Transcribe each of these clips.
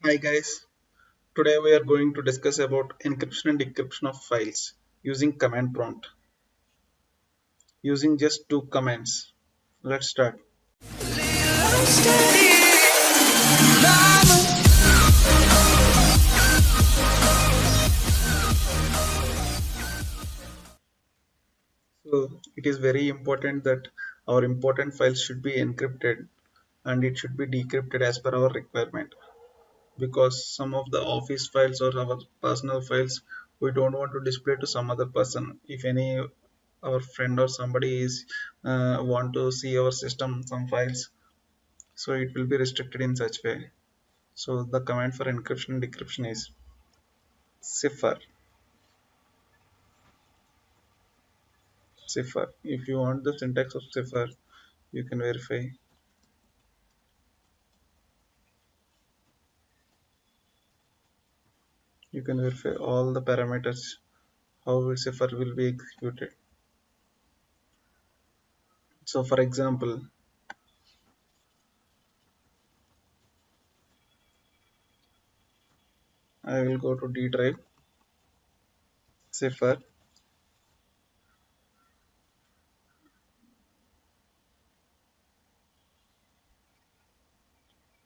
Hi guys, today we are going to discuss about encryption and decryption of files using command prompt, using just two commands. Let's start. So it is very important that our important files should be encrypted and it should be decrypted as per our requirement, because some of the office files or our personal files we don't want to display to some other person. If any our friend or somebody is want to see our system some files, so it will be restricted in such way. So the command for encryption and decryption is cipher. Cipher. If you want the syntax of cipher, you can verify. You can verify all the parameters how cipher will be executed. So for example, I will go to D drive, cipher.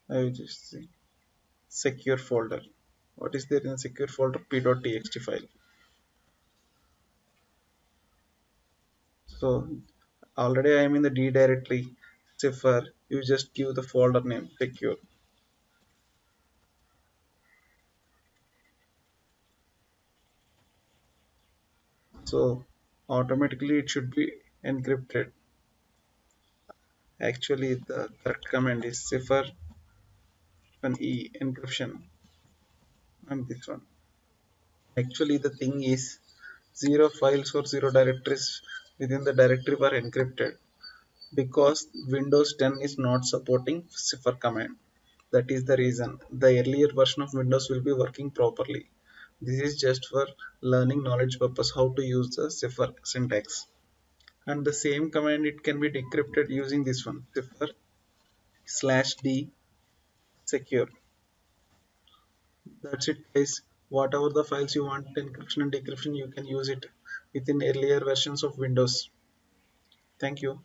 I will just see secure folder. What is there in secure folder? p.txt file. So already I am in the D directory. Cipher. You just give the folder name secure. So automatically it should be encrypted. Actually, the correct command is cipher and e encryption, and this one. Actually, the thing is zero files or zero directories within the directory were encrypted because Windows 10 is not supporting cipher command. That is the reason. The earlier version of Windows will be working properly. This is just for learning knowledge purpose how to use the cipher syntax. And the same command it can be decrypted using this one cipher slash d secure. That's it guys. Whatever the files you want encryption and decryption, you can use it within earlier versions of Windows. Thank you.